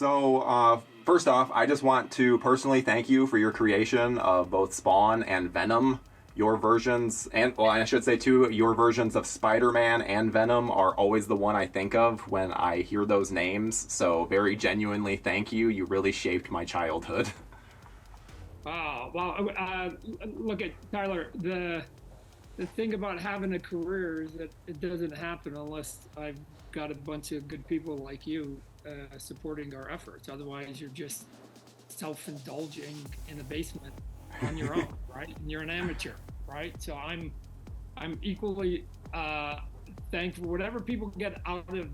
So, first off, I just want to personally thank you for your creation of both Spawn and Venom. Your versions, and well, I should say too, your versions of Spider-Man and Venom are always the one I think of when I hear those names. So, very genuinely, thank you. You really shaped my childhood. Oh, well, look at Tyler. The thing about having a career is that it doesn't happen unless I've got a bunch of good people like you supporting our efforts. Otherwise, you're just self-indulging in a basement on your own, right? And you're an amateur, right? So I'm equally thankful. Whatever people get out of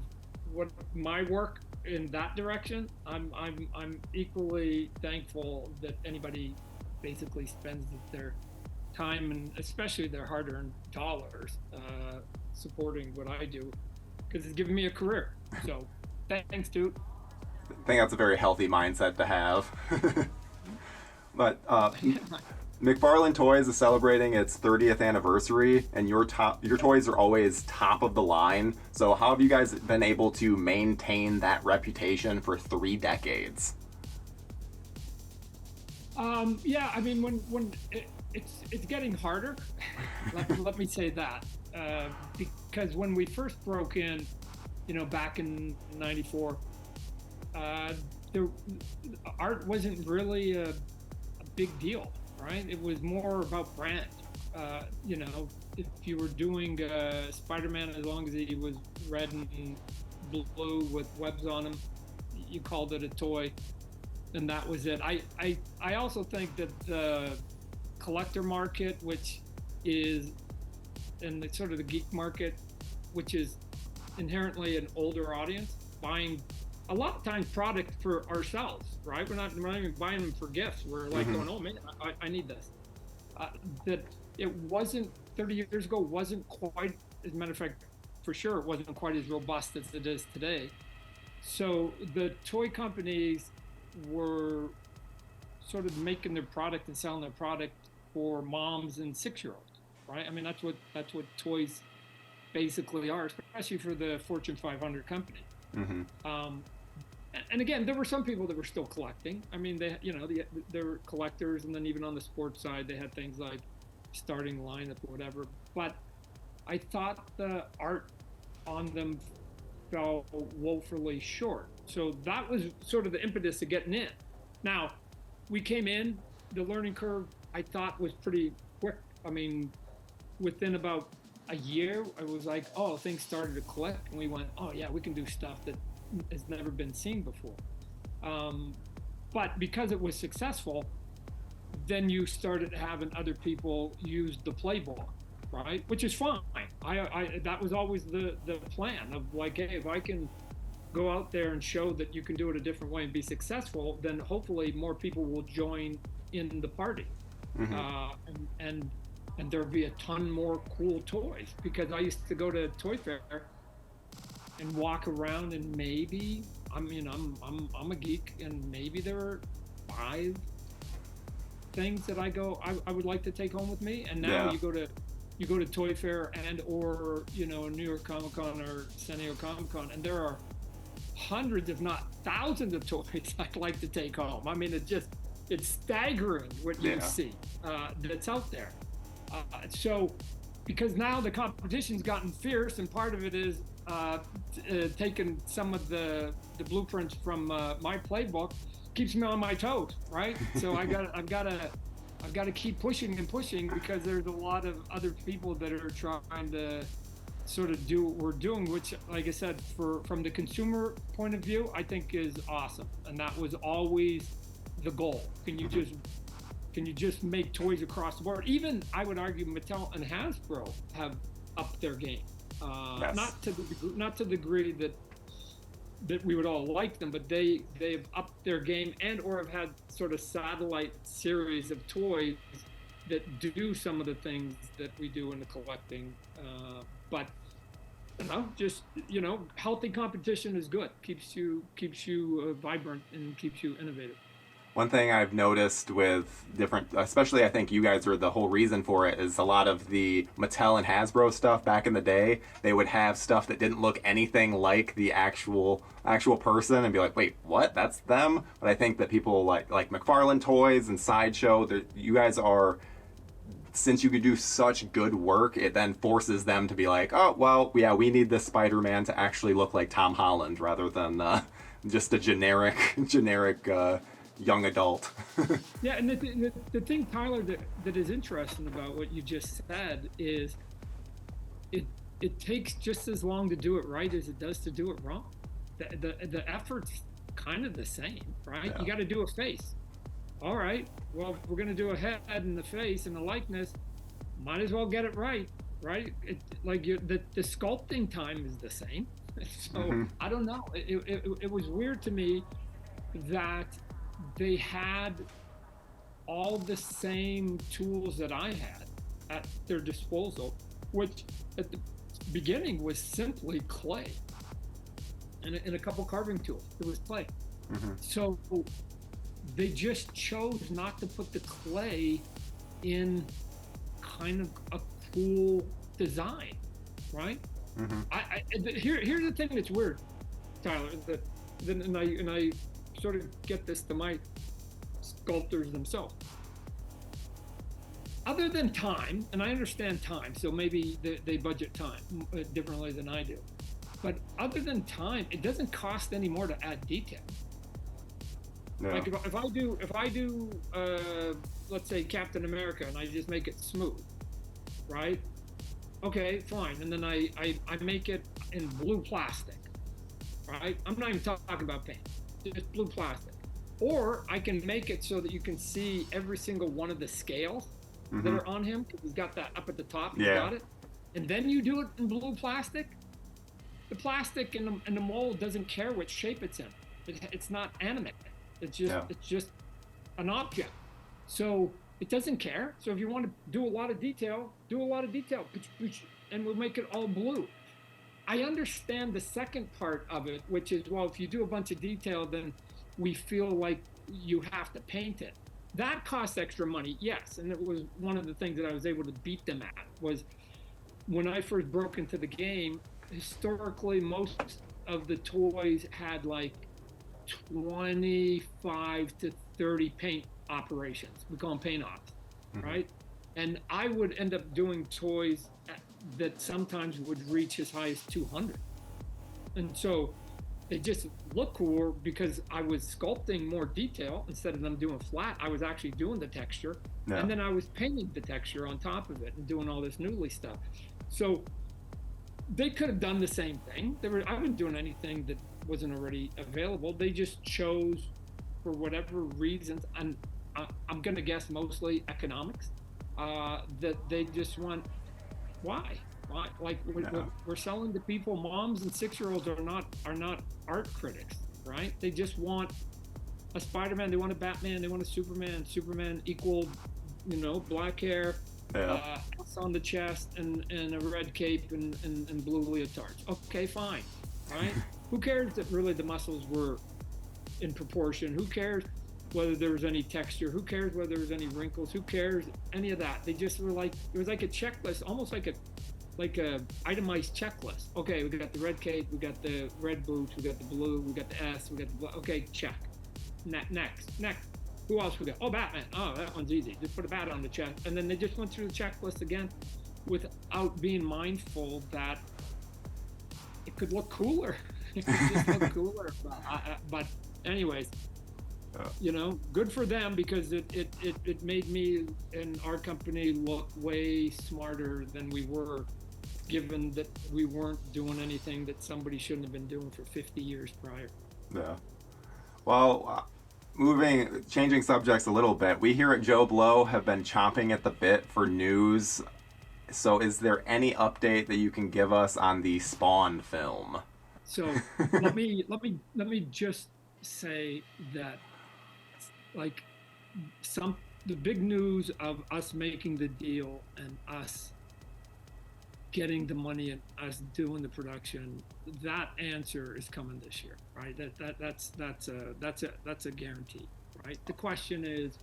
what my work in that direction, I'm equally thankful that anybody basically spends their time and especially their hard-earned dollars supporting what I do because it's given me a career. So thanks, dude. I think that's a very healthy mindset to have. But McFarlane Toys is celebrating its 30th anniversary, and your toys are always top of the line. So how have you guys been able to maintain that reputation for 3 decades? Yeah, I mean, when it's getting harder. Let me say that because when we first broke in, back in '94, the art wasn't really a big deal, right? It was more about brand. If you were doing Spider-Man, as long as he was red and blue with webs on him, you called it a toy, and that was it. I also think that the collector market, which is in the sort of the geek market, which is inherently an older audience, buying a lot of times product for ourselves, right? We're not even buying them for gifts. We're like going, oh man, I need this. That it wasn't 30 years ago, wasn't quite, as a matter of fact, for sure, it wasn't quite as robust as it is today. So the toy companies were sort of making their product and selling their product for moms and 6-year-olds, right? I mean, that's what toys basically are, especially for the Fortune 500 company. Mm-hmm. And again, there were some people that were still collecting. I mean, they were collectors, and then even on the sports side, they had things like starting lineup or whatever. But I thought the art on them fell woefully short. So that was sort of the impetus of getting in. Now, we came in, the learning curve I thought was pretty quick. I mean, within about a year, I was like, oh, things started to click, and we went, oh yeah, we can do stuff that has never been seen before. But because it was successful, then you started having other people use the playbook, right? Which is fine. I that was always the plan of like, hey, if I can go out there and show that you can do it a different way and be successful, then hopefully more people will join in the party. Mm-hmm. And there'll be a ton more cool toys because I used to go to Toy Fair and walk around and maybe I'm a geek and maybe there are 5 things that I would like to take home with me, and now Yeah. you go to Toy Fair and or New York Comic Con or San Diego Comic Con, and there are hundreds if not thousands of toys I'd like to take home. I mean, it's staggering what you Yeah. see that's out there. So because now the competition's gotten fierce, and part of it is taking some of the blueprints from my playbook keeps me on my toes, right? So I've got to keep pushing and pushing because there's a lot of other people that are trying to sort of do what we're doing, which, like I said, from the consumer point of view, I think is awesome, and that was always the goal. Can you just make toys across the board? Even I would argue Mattel and Hasbro have upped their game. Yes. Not to the degree that we would all like them, but they've upped their game and or have had sort of satellite series of toys that do some of the things that we do in the collecting. But just healthy competition is good. Keeps you vibrant and keeps you innovative. One thing I've noticed with different, especially I think you guys are the whole reason for it, is a lot of the Mattel and Hasbro stuff back in the day. They would have stuff that didn't look anything like the actual person, and be like, wait, what? That's them? But I think that people like McFarlane Toys and Sideshow, you guys are, since you could do such good work, it then forces them to be like, oh, well, yeah, we need this Spider-Man to actually look like Tom Holland rather than just a generic young adult. Yeah, and the thing, Tyler, that is interesting about what you just said is it takes just as long to do it right as it does to do it wrong. The effort's kind of the same, right? Yeah. You got to do a face. All right, well, if we're going to do a head and the face and the likeness, might as well get it right? The sculpting time is the same. So I don't know. It was weird to me that they had all the same tools that I had at their disposal, which at the beginning was simply clay and a couple carving tools. It was clay. So they just chose not to put the clay in kind of a cool design, right? Here's the thing that's weird, Tyler, and I sort of get this to my sculptors themselves. Other than time, and I understand time, so maybe they budget time differently than I do, but other than time, it doesn't cost any more to add detail. No. Like if I do let's say Captain America, and I just make it smooth, right? Okay, fine. And then I make it in blue plastic, right? I'm not even talking about paint, just blue plastic. Or I can make it so that you can see every single one of the scales that are on him, because he's got that up at the top. You got it. And then you do it in blue plastic. The plastic and the mold doesn't care what shape it's in. It's not animate. It's just an object. So it doesn't care. So if you want to do a lot of detail, and we'll make it all blue. I understand the second part of it, which is, well, if you do a bunch of detail, then we feel like you have to paint it. That costs extra money, yes. And it was one of the things that I was able to beat them at, was when I first broke into the game, historically, most of the toys had like 25 to 30 paint operations. We call them paint ops, right? And I would end up doing toys that sometimes would reach as high as 200. And so they just look cooler because I was sculpting more detail instead of them doing flat. I was actually doing the texture, and then I was painting the texture on top of it and doing all this newly stuff. So they could have done the same thing. I wasn't doing anything that wasn't already available. They just chose, for whatever reasons, and I'm going to guess mostly economics, that they just want, why? Like we're selling to people. Moms and 6-year-olds are not art critics, right? They just want a Spider-Man. They want a Batman. They want a Superman. Superman equal, black hair, S on the chest, and a red cape and blue leotards. Okay, fine, right? Who cares that really the muscles were in proportion? Who cares whether there was any texture? Who cares whether there was any wrinkles? Who cares any of that? They just were like, it was like a checklist, almost like a itemized checklist. Okay, we got the red cape, we got the red boots, we got the blue, we got the S, we got the blue. Okay, check. Next. Who else we got? Oh, Batman. Oh, that one's easy. Just put a bat on the chest. And then they just went through the checklist again without being mindful that it could look cooler. It could just look cooler. But anyways, good for them, because it made me and our company look way smarter than we were, given that we weren't doing anything that somebody shouldn't have been doing for 50 years prior. Yeah. Well, changing subjects a little bit, we here at JoBlo have been chomping at the bit for news. So is there any update that you can give us on the Spawn film? So let me just say that, like, the big news of us making the deal and us getting the money and us doing the production, that answer is coming this year, right? That's a guarantee, right? The question is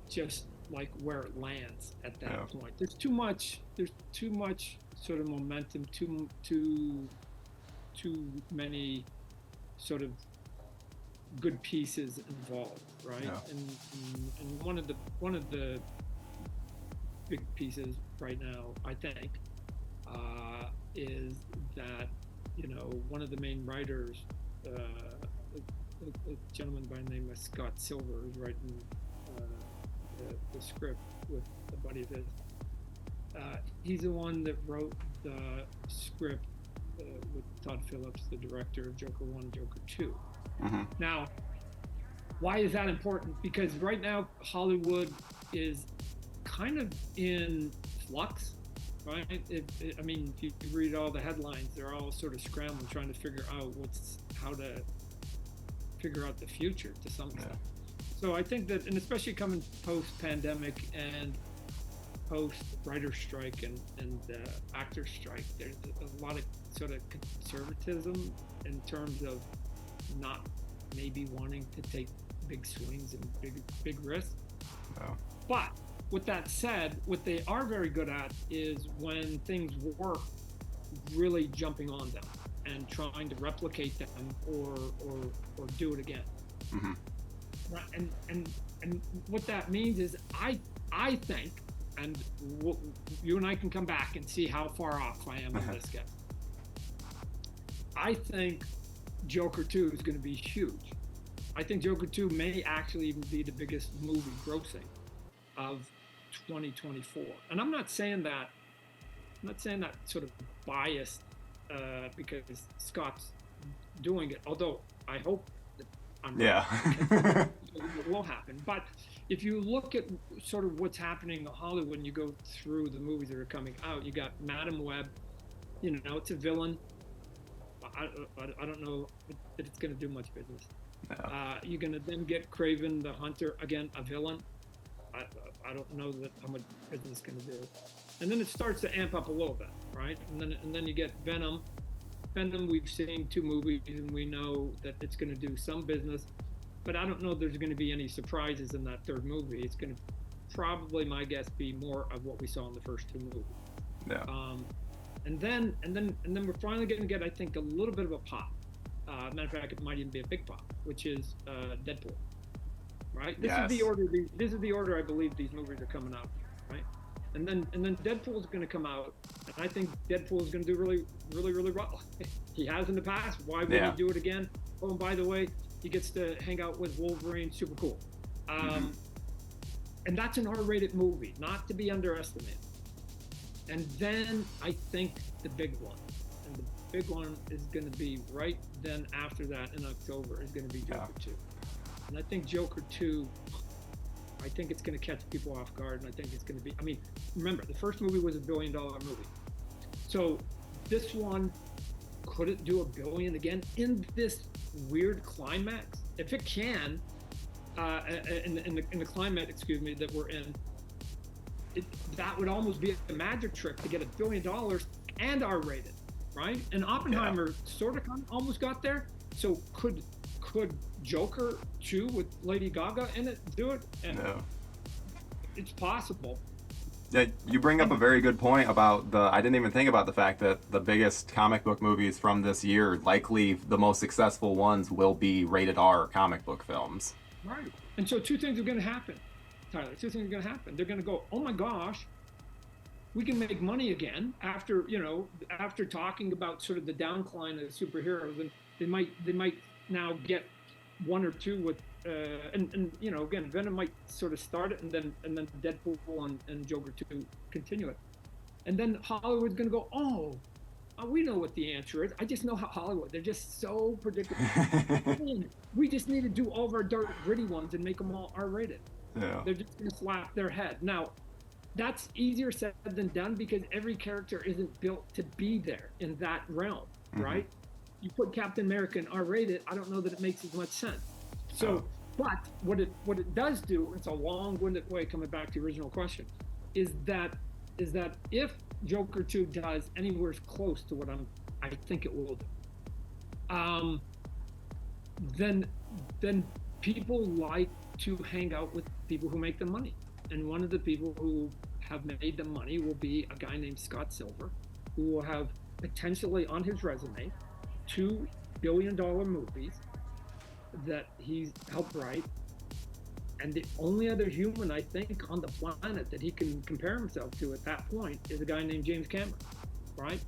just like where it lands at that point. There's too much sort of momentum, too many sort of good pieces involved, right? And one of the big pieces right now, I think, is that, you know, one of the main writers, a gentleman by the name of Scott Silver, is writing the script with a buddy of his. He's the one that wrote the script with Todd Phillips, the director of Joker 1 and Joker 2. Mm-hmm. Now, why is that important? Because right now Hollywood is kind of in flux, right? I mean, if you read all the headlines, they're all sort of scrambling, trying to figure out how to figure out the future to some extent. So I think that, and especially coming post-pandemic and post-writer strike and actor strike, there's a lot of sort of conservatism in terms of not maybe wanting to take big swings and big risks. No. But with that said, what they are very good at is when things work, really jumping on them and trying to replicate them or do it again. Mm-hmm. And what that means is I think, and you and I can come back and see how far off I am on this guy. I think Joker 2 is going to be huge. I think Joker 2 may actually even be the biggest movie grossing of 2024. And I'm not saying that sort of biased because Scott's doing it, although I hope that I'm right. Yeah. It will happen. But if you look at sort of what's happening in Hollywood and you go through the movies that are coming out, you got Madam Web, you know, it's a villain. I don't know if it's going to do much business. No. You're going to then get Kraven the Hunter, again, a villain. I don't know how much business it's going to do. And then it starts to amp up a little bit, right? And then you get Venom. Venom, we've seen 2 movies, and we know that it's going to do some business. But I don't know if there's going to be any surprises in that 3rd movie. It's going to probably, my guess, be more of what we saw in the first 2 movies. Yeah. And then we're finally going to get, I think, a little bit of a pop. Matter of fact, it might even be a big pop, which is Deadpool. Right? This is the order I believe these movies are coming out. Right? And then Deadpool is going to come out, and I think Deadpool is going to do really, really, really well. He has in the past. Why would he do it again? Oh, and by the way, he gets to hang out with Wolverine. Super cool. And that's an R-rated movie, not to be underestimated. And then I think the big one, and the big one is going to be right then after that in October is going to be Joker 2. And I think Joker 2, I think it's going to catch people off guard, and I think it's going to be, I mean, remember, the first movie was $1 billion movie. So this one, could it do $1 billion again in this weird climax? If it can, in the climate, that we're in, that would almost be a magic trick to get $1 billion and R-rated, right? And Oppenheimer sort of almost got there. So could Joker 2 with Lady Gaga in it do it? And it's possible. Yeah, you bring up a very good point about I didn't even think about the fact that the biggest comic book movies from this year, likely the most successful ones, will be rated R comic book films. Right. And so 2 things are going to happen, Tyler. 2 things are going to happen. They're going to go, oh my gosh, we can make money again after talking about sort of the downcline of superheroes, and they might now get 1 or 2 with and again, Venom might sort of start it, and then Deadpool and Joker 2 continue it, and then Hollywood's going to go, oh, we know what the answer is. I just know how Hollywood, they're just so predictable. We just need to do all of our dark, gritty ones and make them all R-rated. Yeah. They're just going to slap their head. Now, that's easier said than done because every character isn't built to be there in that realm, right? You put Captain America in R-rated, I don't know that it makes as much sense. So, but what it does do, it's a long-winded way coming back to the original question, is that if Joker 2 does anywhere close to what I think it will do, then people like to hang out with people who make the money. And one of the people who have made the money will be a guy named Scott Silver, who will have potentially on his resume $2 billion movies that he's helped write. And the only other human, I think, on the planet that he can compare himself to at that point is a guy named James Cameron, right?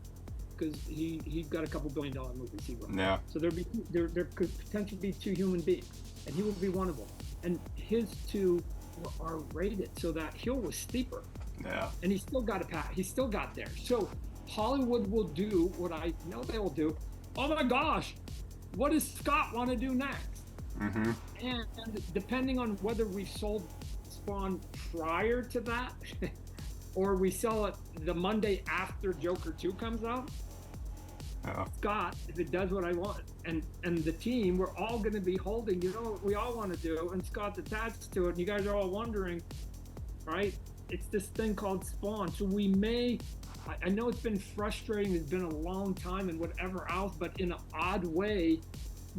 Because he's got a couple $1 billion movies he wrote. Yeah. So there could potentially be 2 human beings, and he will be one of them. And his 2 were R-rated, so that hill was steeper. Yeah. And he still got a pass. He still got there. So Hollywood will do what I know they will do. Oh my gosh, what does Scott want to do next? Mm-hmm. And depending on whether we sold Spawn prior to that, or we sell it the Monday after Joker 2 comes out, Scott, if it does what I want, and the team, we're all going to be holding, you know what we all want to do, and Scott's attached to it, and you guys are all wondering, right? It's this thing called Spawn. So we may, I know it's been frustrating, it's been a long time and whatever else, but in an odd way,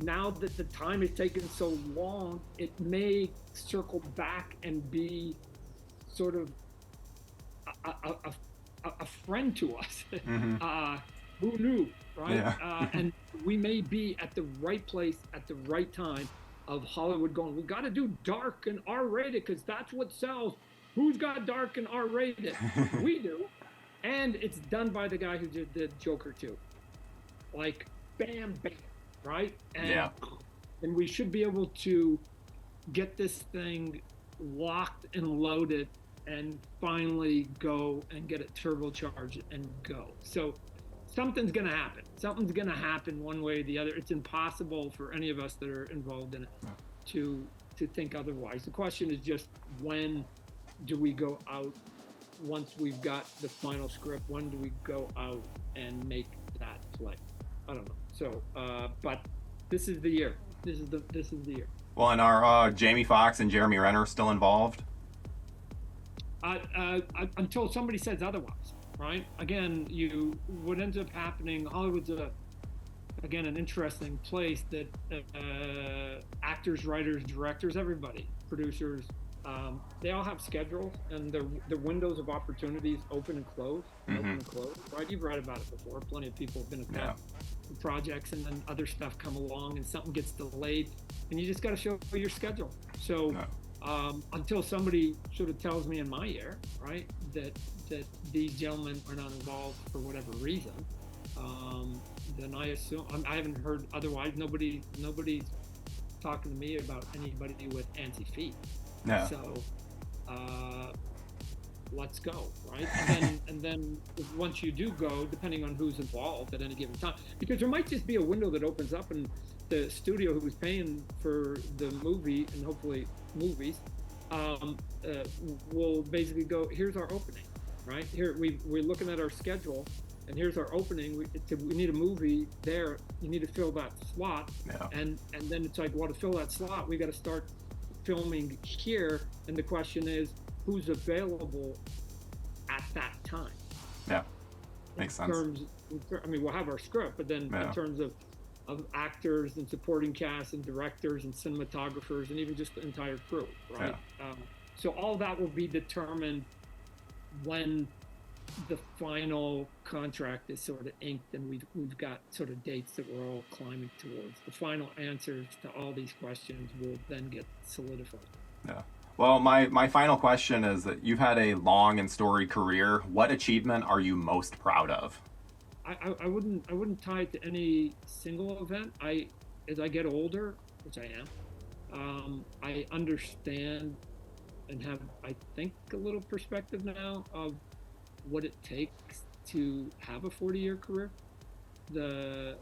now that the time is taken so long, it may circle back and be sort of a friend to us. Mm-hmm. Who knew, right? Yeah. And we may be at the right place at the right time of Hollywood going, we got to do dark and R-rated because that's what sells. Who's got dark and R-rated? We do. And it's done by the guy who did Joker 2. Like, bam, bam, right? And, yeah. And we should be able to get this thing locked and loaded and finally go and get it turbocharged and go. So something's going to happen. Something's going to happen one way or the other. It's impossible for any of us that are involved in it to think otherwise. The question is just, when do we go out once we've got the final script? When do we go out and make that play? I don't know. So, but this is the year. This is the year. Well, and are Jamie Foxx and Jeremy Renner still involved? Until somebody says otherwise, right? Again, what ends up happening, Hollywood's again an interesting place that actors, writers, directors, everybody, producers, they all have schedules, and the windows of opportunities open and close, open and close, right? You've read about it before. Plenty of people have been at projects, and then other stuff come along, and something gets delayed, and you just got to show your schedule. So until somebody sort of tells me in my ear, right, that these gentlemen are not involved for whatever reason, then I assume I haven't heard otherwise. Nobody's talking to me about anybody with antsy feet. No. So let's go, right? And then once you do go, depending on who's involved at any given time, because there might just be a window that opens up, and the studio who's paying for the movie, and hopefully movies, will basically go, here's our opening, right? Here we're looking at our schedule, and here's our opening. We need a movie there. You need to fill that slot, and then it's like, well, to fill that slot, we got to start filming here, and the question is, who's available at that time? Yeah, makes sense. I mean, we'll have our script, but then in terms of actors and supporting cast and directors and cinematographers and even just the entire crew, right? So all that will be determined when the final contract is sort of inked, and we've got sort of dates that we're all climbing towards. The final answers to all these questions will then get solidified. Yeah. Well, my final question is that you've had a long and storied career. What achievement are you most proud of? I wouldn't tie it to any single event. As I get older, which I am, I understand and have, I think, a little perspective now of what it takes to have a 40-year career, the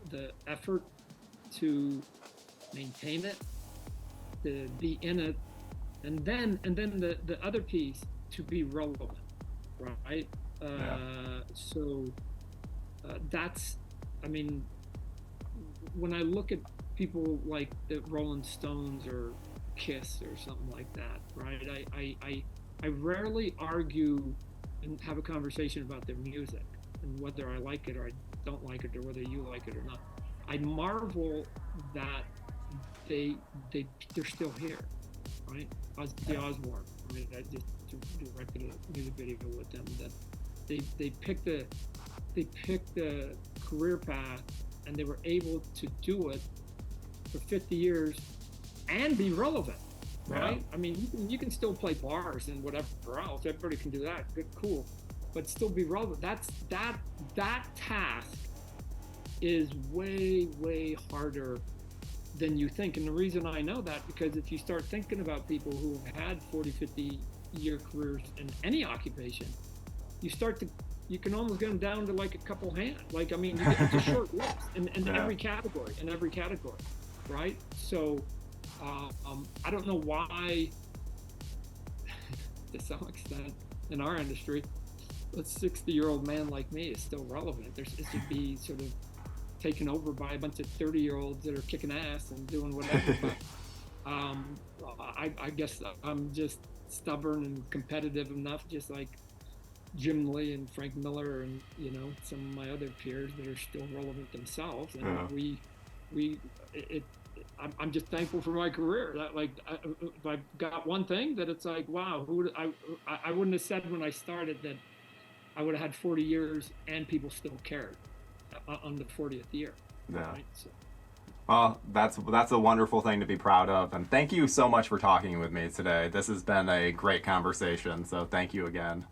effort to maintain it, to be in it, and then the other piece, to be relevant, right? So that's, I mean, when I look at people like the Rolling Stones or Kiss or something like that, right? I rarely argue and have a conversation about their music and whether I like it or I don't like it, or whether you like it or not. I marvel that they're still here, right? Ozzy Osbourne. I mean, I just directed a music video with them. That they picked the career path, and they were able to do it for 50 years and be relevant, right? Yeah. I mean, you can still play bars and whatever else. Everybody can do that. Good, cool, but still be relevant. That task is way harder than you think. And the reason I know that, because if you start thinking about people who have had 40, 50 year careers in any occupation, you can almost get them down to like a couple hands. Like, I mean, you get to short lists in every category, right? So I don't know why, to some extent, in our industry, a 60-year-old man like me is still relevant. It should be sort of taken over by a bunch of 30-year-olds that are kicking ass and doing whatever. But I guess I'm just stubborn and competitive enough, just like Jim Lee and Frank Miller and, you know, some of my other peers that are still relevant themselves. And I'm just thankful for my career. That, like, I've got one thing that it's like, wow, I wouldn't have said when I started that I would have had 40 years and people still cared on the 40th year. Yeah. Right? So. Well, that's a wonderful thing to be proud of. And thank you so much for talking with me today. This has been a great conversation. So thank you again.